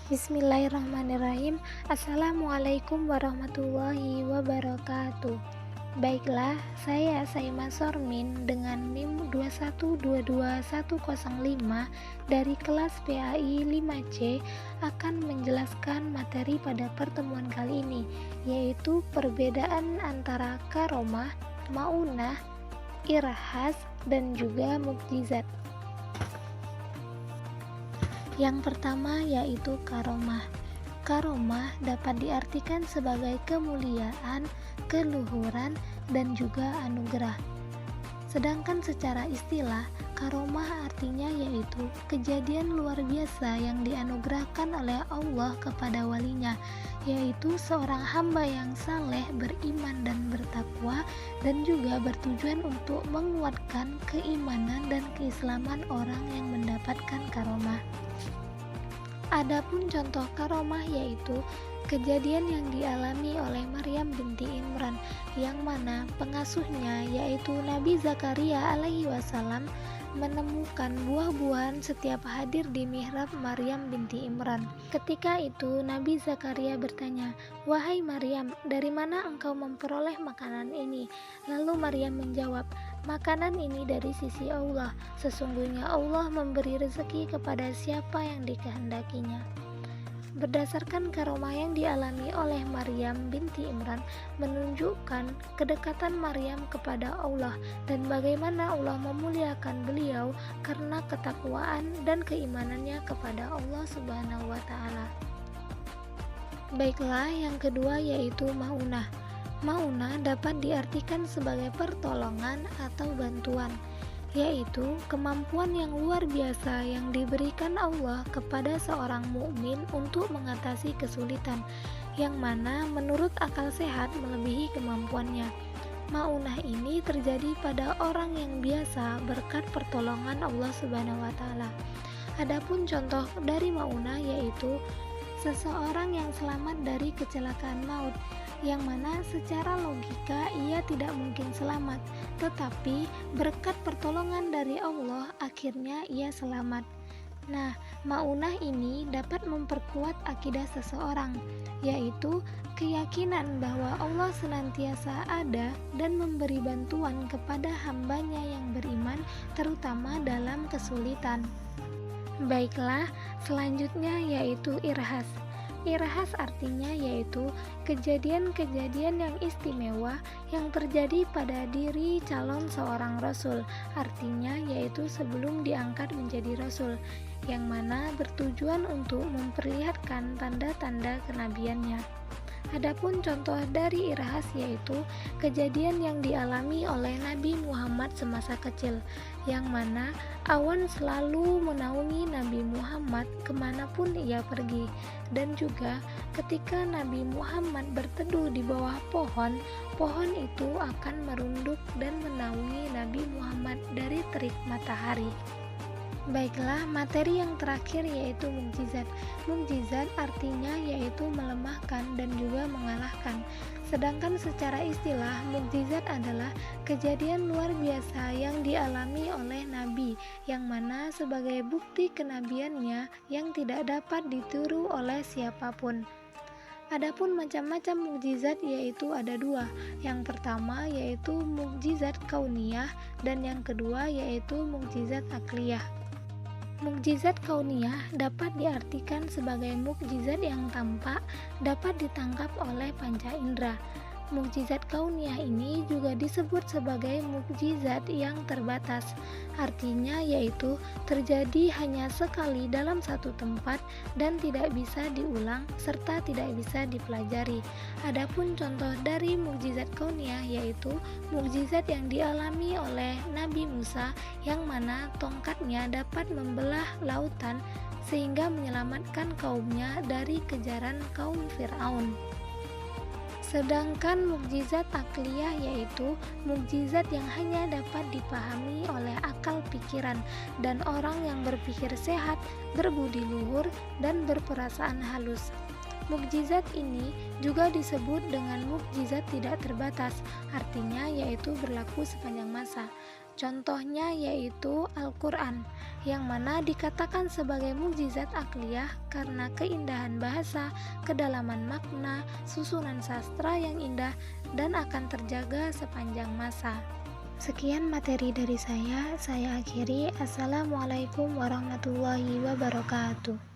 Bismillahirrahmanirrahim. Assalamualaikum warahmatullahi wabarakatuh. Baiklah, saya Saima Sormin dengan NIM 2122105 dari kelas PAI 5C akan menjelaskan materi pada pertemuan kali ini, yaitu perbedaan antara karomah, maunah, irhas, dan juga mukjizat. Yang pertama yaitu karomah. Karomah dapat diartikan sebagai kemuliaan, keluhuran, dan juga anugerah. Sedangkan secara istilah, karomah artinya yaitu kejadian luar biasa yang dianugerahkan oleh Allah kepada walinya, yaitu seorang hamba yang saleh, beriman dan bertakwa, dan juga bertujuan untuk menguatkan keimanan dan keislaman orang yang mendapatkan karomah. Adapun contoh karomah yaitu kejadian yang dialami oleh Maryam binti Imran, yang mana pengasuhnya yaitu Nabi Zakaria alaihi wasallam menemukan buah-buahan setiap hadir di mihrab Maryam binti Imran. Ketika itu Nabi Zakaria bertanya, "Wahai Maryam, dari mana engkau memperoleh makanan ini?" Lalu Maryam menjawab, "Makanan ini dari sisi Allah. Sesungguhnya Allah memberi rezeki kepada siapa yang dikehendakinya." Berdasarkan karomah yang dialami oleh Maryam binti Imran menunjukkan kedekatan Maryam kepada Allah dan bagaimana Allah memuliakan beliau karena ketakwaan dan keimanannya kepada Allah Subhanahu wa taala. Baiklah, yang kedua yaitu maunah. Maunah dapat diartikan sebagai pertolongan atau bantuan, yaitu kemampuan yang luar biasa yang diberikan Allah kepada seorang mukmin untuk mengatasi kesulitan, yang mana menurut akal sehat melebihi kemampuannya. Maunah ini terjadi pada orang yang biasa berkat pertolongan Allah Subhanahu wa taala. Adapun contoh dari maunah yaitu seseorang yang selamat dari kecelakaan maut, yang mana secara logika ia tidak mungkin selamat, tetapi berkat pertolongan dari Allah akhirnya ia selamat. Nah, maunah ini dapat memperkuat akidah seseorang, yaitu keyakinan bahwa Allah senantiasa ada dan memberi bantuan kepada hambanya yang beriman, terutama dalam kesulitan. Baiklah, selanjutnya yaitu irhas. Irhas artinya yaitu kejadian-kejadian yang istimewa yang terjadi pada diri calon seorang rasul, artinya yaitu sebelum diangkat menjadi rasul, yang mana bertujuan untuk memperlihatkan tanda-tanda kenabiannya. Adapun contoh dari irhas yaitu kejadian yang dialami oleh Nabi Muhammad semasa kecil, yang mana awan selalu menaungi Nabi Muhammad kemanapun ia pergi, dan juga ketika Nabi Muhammad berteduh di bawah pohon, pohon itu akan merunduk dan menaungi Nabi Muhammad dari terik matahari. Baiklah, materi yang terakhir yaitu mukjizat. Mukjizat artinya yaitu melemahkan dan juga mengalahkan. Sedangkan secara istilah, mukjizat adalah kejadian luar biasa yang dialami oleh Nabi, yang mana sebagai bukti kenabiannya yang tidak dapat ditiru oleh siapapun. Adapun macam-macam mukjizat yaitu ada dua. Yang pertama yaitu mukjizat kauniyah dan yang kedua yaitu mukjizat akliyah. Mukjizat kauniyah dapat diartikan sebagai mukjizat yang tampak dapat ditangkap oleh panca indera. Mukjizat kauniyah ini juga disebut sebagai mukjizat yang terbatas, artinya yaitu terjadi hanya sekali dalam satu tempat dan tidak bisa diulang serta tidak bisa dipelajari. Adapun contoh dari mukjizat kauniyah yaitu mukjizat yang dialami oleh Nabi Musa, yang mana tongkatnya dapat membelah lautan sehingga menyelamatkan kaumnya dari kejaran kaum Fir'aun. Sedangkan mukjizat akliyah yaitu mukjizat yang hanya dapat dipahami oleh akal pikiran dan orang yang berpikir sehat, berbudi luhur, dan berperasaan halus. Mukjizat ini juga disebut dengan mukjizat tidak terbatas, artinya yaitu berlaku sepanjang masa. Contohnya yaitu Al-Quran, yang mana dikatakan sebagai mukjizat akliyah karena keindahan bahasa, kedalaman makna, susunan sastra yang indah, dan akan terjaga sepanjang masa. Sekian materi dari saya akhiri. Assalamualaikum warahmatullahi wabarakatuh.